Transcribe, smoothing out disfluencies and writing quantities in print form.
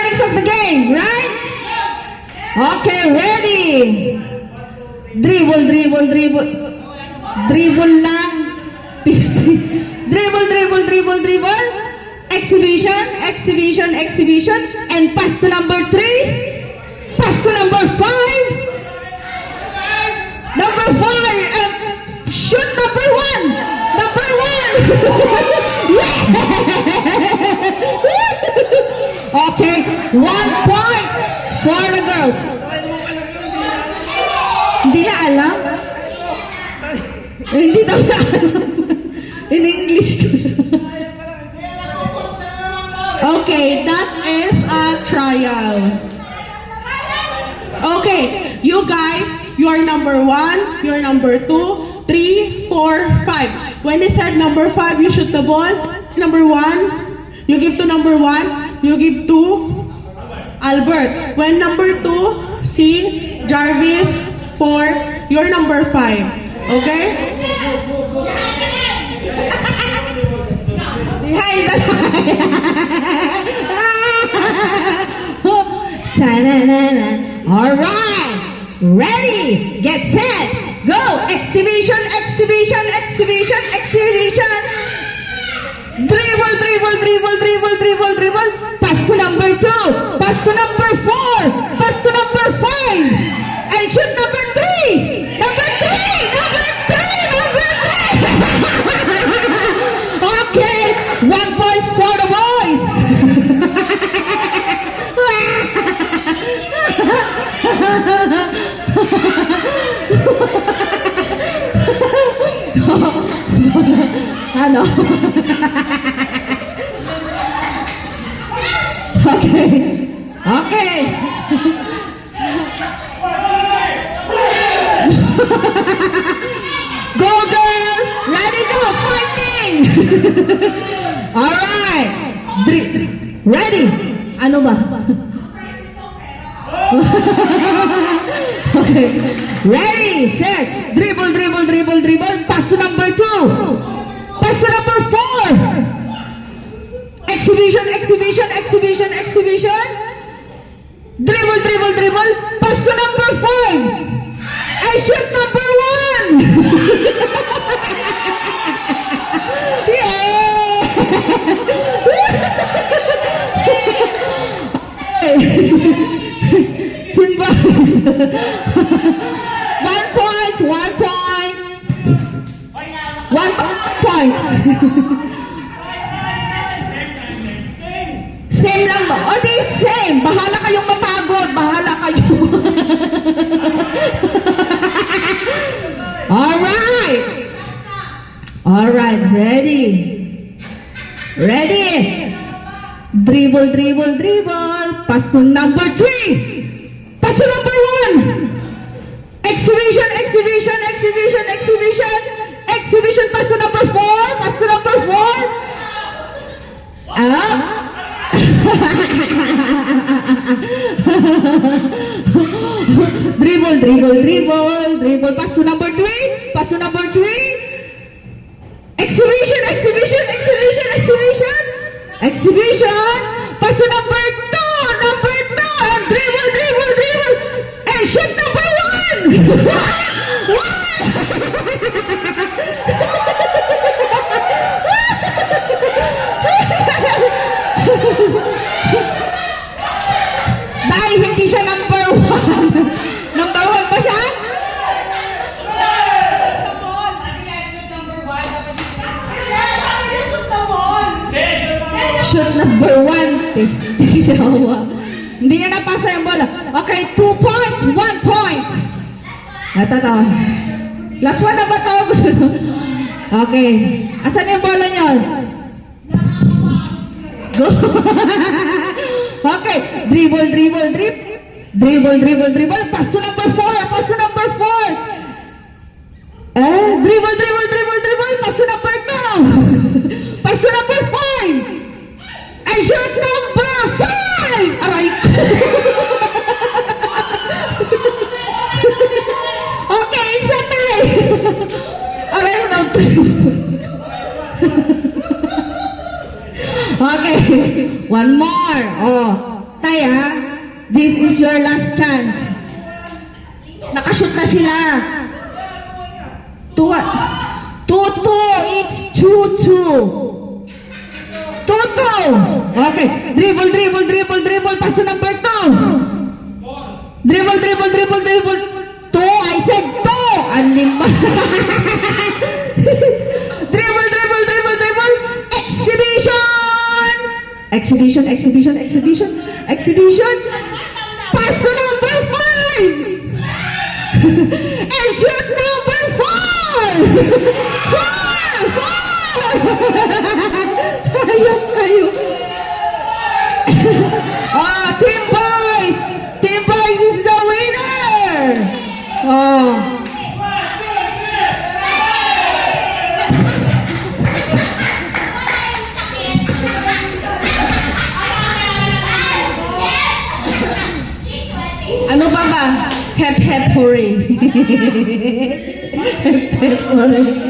mechanics of the game, right? Okay, ready. Dribble, dribble, dribble. Dribble lang. Dribble, dribble, dribble, dribble. Exhibition, exhibition, exhibition. And pass to number 3. Pass to number 5. Number 5. And shoot number 1. Number 1. Okay, 1 point for the girls. Hindi na alam? Hindi daw na alam. In English ko. Okay, that is a trial. Okay, you guys, you're number 1, you're number 2, 3, 4, 5. When they said number 5, you shoot the ball. Number 1, you give to number 1, you give to Albert. When number 2, C, Jarvis, 4, you're number 5. Okay? Hi, all right, ready, get set, go, exhibition, exhibition, exhibition, exhibition, dribble, dribble, dribble, dribble, dribble, dribble, pass to number 2, pass to number 4, pass to number 5, and shoot number 3, number 3, number 3, number 3. Okay, 1 point for the boys. Ano? Okay. Okay. Go girls! Ready, go! Fighting! Alright! Ready! Ano ba? Okay. Ready, set, dribble, dribble, dribble, dribble, pass to number 2, pass to number 4, exhibition, exhibition, exhibition, exhibition, dribble, dribble, dribble, pass to number 5, and shoot number 1. Timbang. 1 point, 1 point. 1 point. Same lang ba? O di same. Bahala kayong mapagod. Bahala kayo. Alright. Alright, ready. Ready. Dribble, dribble, dribble. Pass to number 3. Pass to number 1. Exhibition, exhibition, exhibition, exhibition. Exhibition, pass to number 4. Pass to number 4. Dribble, dribble, dribble, dribble. Pass to number 3. Pass to number 3. Exhibition, exhibition, exhibition, exhibition. Exhibition. Pass to number 2. Number 2. And dribble, dribble, dribble. And shoot number 1. Dahil hindi siya number 1. Number 1 ba siya? Shoot number 1. Hindi niya napasa yung bola. Okay, 2 points, 1 point. Ito. Last one na ba ito? Okay. Asan yung bola niyo? Go. Okay. Dribble, dribble, dribble. Dribble, dribble, dribble. Pass to number 4. Pass to number 4. Dribble, dribble, dribble, dribble. Pass to number 2. Pass to number 5. And shoot number 5! Aray ko! Okay, isa tayo! Aray mo na. Okay, one more. Oh, pantay ah. This is your last chance. Nakashoot na sila. 2-2. It's 2-2. 2-2. Okay. Dribble. Pass to number 2. Dribble. 2. I said 2. Anim ba? Dribble. Exhibition. Pass to number 5. And shoot number 4. Kayo. Oh, Team Boys is the winner. Oh. Ano pa ba? Hep hooray. Hep hooray.